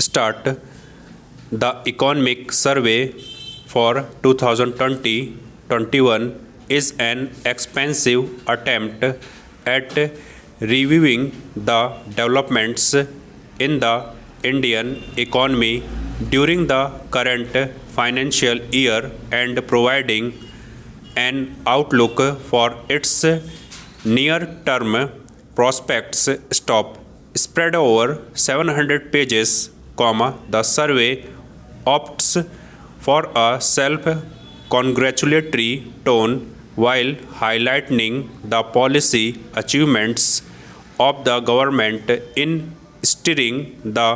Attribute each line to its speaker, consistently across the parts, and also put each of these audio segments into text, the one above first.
Speaker 1: start. The economic survey for 2020-21 is an expensive attempt at reviewing the developments in the Indian economy during the current financial year and providing an outlook for its near-term prospects. Spread over 700 pages, the survey opts for a self-congratulatory tone while highlighting the policy achievements of the government in steering the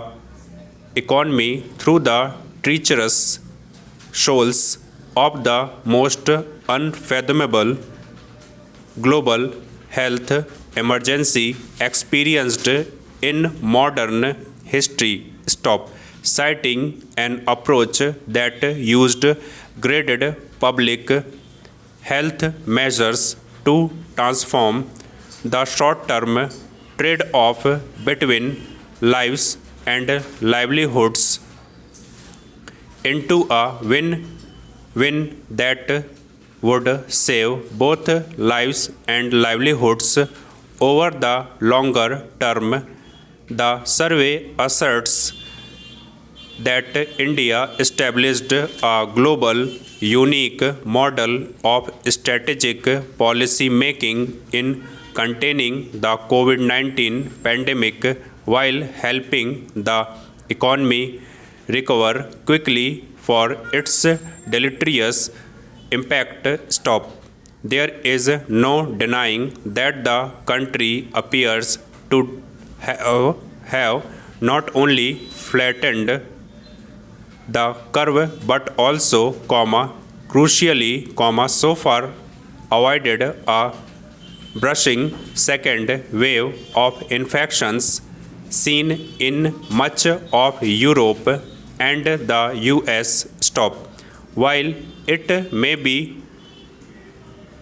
Speaker 1: economy through the treacherous shoals of the most unfathomable global health emergency experienced in modern history. Citing an approach that used graded public health measures to transform the short-term trade-off between lives and livelihoods into a win-win that would save both lives and livelihoods over the longer term. The survey asserts that India established a global unique model of strategic policy making in containing the COVID-19 pandemic while helping the economy recover quickly for its deleterious impact. There is no denying that the country appears to have not only flattened the curve but also, crucially, so far avoided a brushing second wave of infections seen in much of Europe and the US. While it may be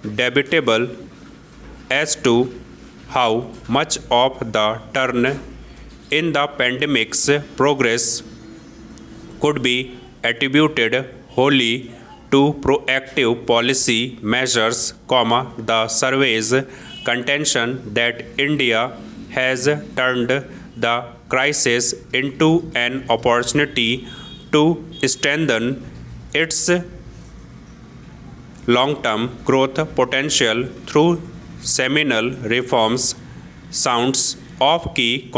Speaker 1: debatable as to how much of the turn in the pandemic's progress could be attributed wholly to proactive policy measures, the survey's contention that India has turned the crisis into an opportunity to strengthen its long-term growth potential through seminal reforms sounds off key,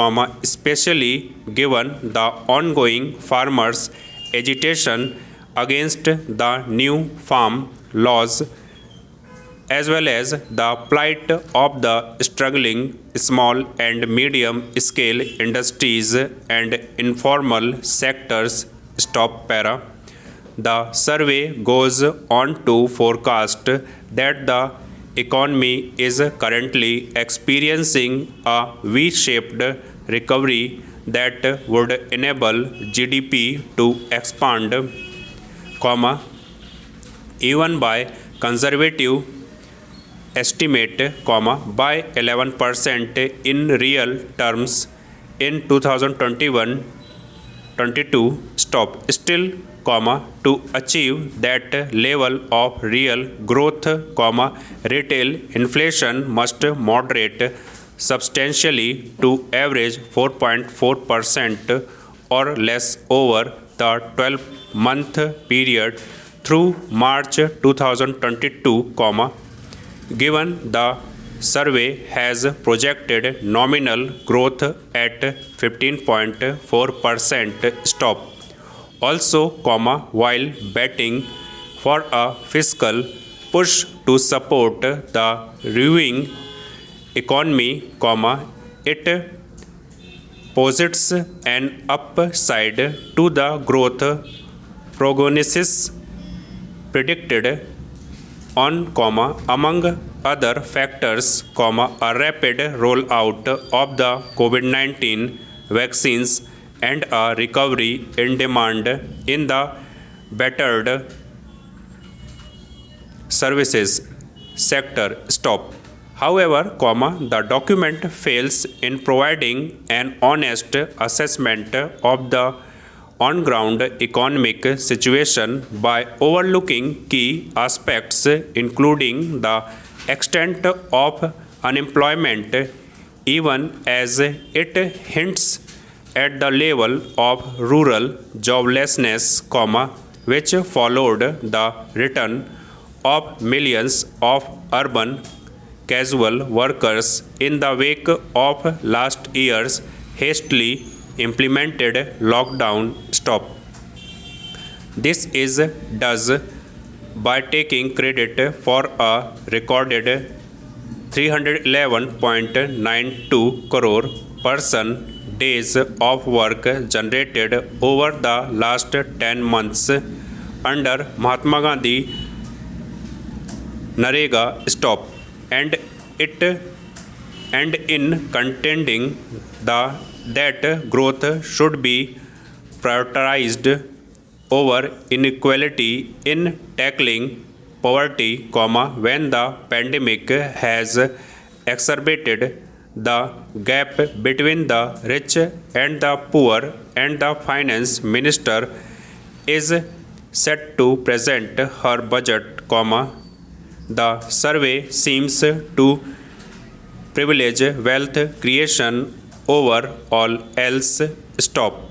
Speaker 1: especially given the ongoing farmers' agitation against the new farm laws, as well as the plight of the struggling small and medium-scale industries and informal sectors. The survey goes on to forecast that the economy is currently experiencing a V-shaped recovery that would enable GDP to expand, even by conservative estimate, by 11% in real terms in 2021-22. Still, to achieve that level of real growth, retail inflation must moderate substantially to average 4.4% or less over the 12-month period through March 2022, given the survey has projected nominal growth at 15.4%. Also, while betting for a fiscal push to support the reviving economy, it posits an upside to the growth prognosis predicted on, among other factors, a rapid rollout of the COVID-19 vaccines and a recovery in demand in the battered services sector. However, the document fails in providing an honest assessment of the on-ground economic situation by overlooking key aspects including the extent of unemployment, even as it hints at the level of rural joblessness, which followed the return of millions of urban casual workers in the wake of last year's hastily implemented lockdown stop. This is does by taking credit for a recorded 311.92 crore person days of work generated over the last 10 months under Mahatma Gandhi Narega stop, and in contending that growth should be prioritized over inequality in tackling poverty, when the pandemic has exacerbated the gap between the rich and the poor, and the finance minister is set to present her budget, the survey seems to privilege wealth creation over all else. Stop.